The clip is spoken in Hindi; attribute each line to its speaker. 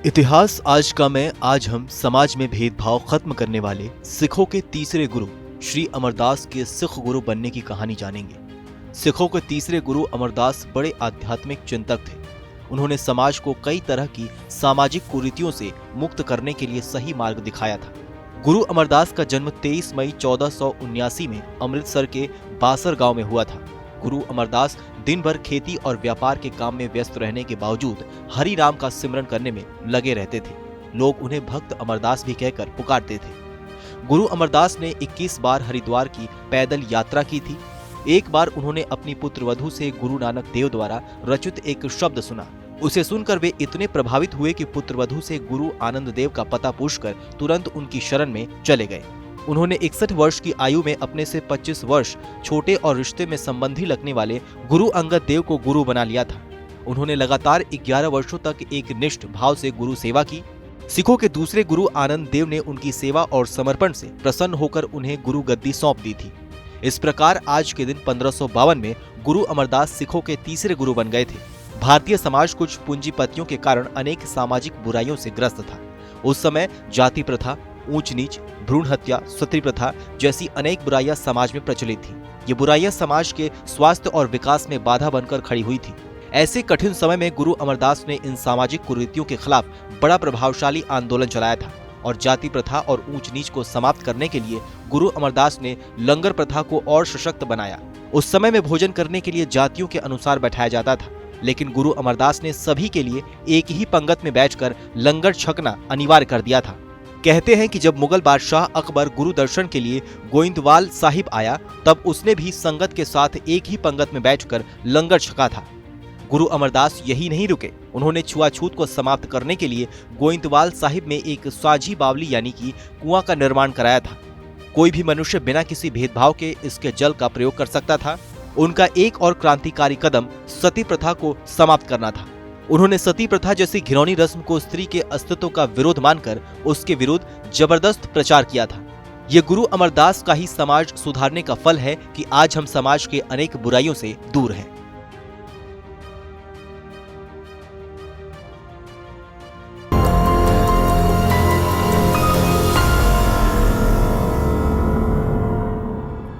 Speaker 1: इतिहास आज का मैं आज हम समाज में भेदभाव खत्म करने वाले सिखों के तीसरे गुरु श्री अमरदास के सिख गुरु बनने की कहानी जानेंगे। सिखों के तीसरे गुरु अमरदास बड़े आध्यात्मिक चिंतक थे। उन्होंने समाज को कई तरह की सामाजिक कुरीतियों से मुक्त करने के लिए सही मार्ग दिखाया था। गुरु अमरदास का जन्म 23 मई 1479 में अमृतसर के बासर गांव में हुआ था। गुरु अमरदास दिन भर खेती और व्यापार के काम में व्यस्त रहने के बावजूद हरि नाम का सिमरन करने में लगे रहते थे। लोग उन्हें भक्त अमरदास भी कहकर पुकारते थे। गुरु अमरदास ने 21 बार हरिद्वार की पैदल यात्रा की थी। एक बार उन्होंने अपनी पुत्रवधू से गुरु नानक देव द्वारा रचित एक शब्द सुना। उसे सुनकर वे इतने प्रभावित हुए कि पुत्रवधू से गुरु आनंद देव का पता पूछकर तुरंत उनकी शरण में चले गए। उन्होंने 61 वर्ष की आयु में अपने से 25 वर्ष छोटे और रिश्ते में संबंधी लगने वाले गुरु अंगद देव को गुरु बना लिया था। उन्होंने लगातार 11 वर्षों तक एक निष्ठ भाव से गुरु सेवा की। सिखों के दूसरे गुरु आनंद देव ने उनकी सेवा और समर्पण से प्रसन्न होकर उन्हें गुरु गद्दी सौंप दी थी। इस प्रकार आज के दिन 1552 में गुरु अमरदास सिखों के तीसरे गुरु बन गए थे। भारतीय समाज कुछ पूंजीपतियों के कारण अनेक सामाजिक बुराइयों से ग्रस्त था। उस समय जाति प्रथा, ऊंच नीच, भ्रूण हत्या, सती प्रथा जैसी अनेक बुराइयां समाज में प्रचलित थी। ये बुराइयां समाज के स्वास्थ्य और विकास में बाधा बनकर खड़ी हुई थी। ऐसे कठिन समय में गुरु अमरदास ने इन सामाजिक कुरीतियों के खिलाफ बड़ा प्रभावशाली आंदोलन चलाया था और जाति प्रथा और ऊंच नीच को समाप्त करने के लिए गुरु अमरदास ने लंगर प्रथा को और सशक्त बनाया। उस समय में भोजन करने के लिए जातियों के अनुसार बैठाया जाता था, लेकिन गुरु अमरदास ने सभी के लिए एक ही पंगत में बैठकर लंगर छकना अनिवार्य कर दिया था। कहते हैं कि जब मुगल बादशाह अकबर गुरु दर्शन के लिए गोइंदवाल साहिब आया, तब उसने भी संगत के साथ एक ही पंगत में बैठकर लंगर छका था। गुरु अमरदास यही नहीं रुके, उन्होंने छुआछूत को समाप्त करने के लिए गोइंदवाल साहिब में एक साझी बावली यानी कि कुआं का निर्माण कराया था। कोई भी मनुष्य बिना किसी भेदभाव के इसके जल का प्रयोग कर सकता था। उनका एक और क्रांतिकारी कदम सती प्रथा को समाप्त करना था। उन्होंने सती प्रथा जैसी घिनौनी रस्म को स्त्री के अस्तित्व का विरोध मानकर उसके विरुद्ध जबरदस्त प्रचार किया था। ये गुरु अमरदास का ही समाज सुधारने का फल है कि आज हम समाज के अनेक बुराइयों से दूर हैं।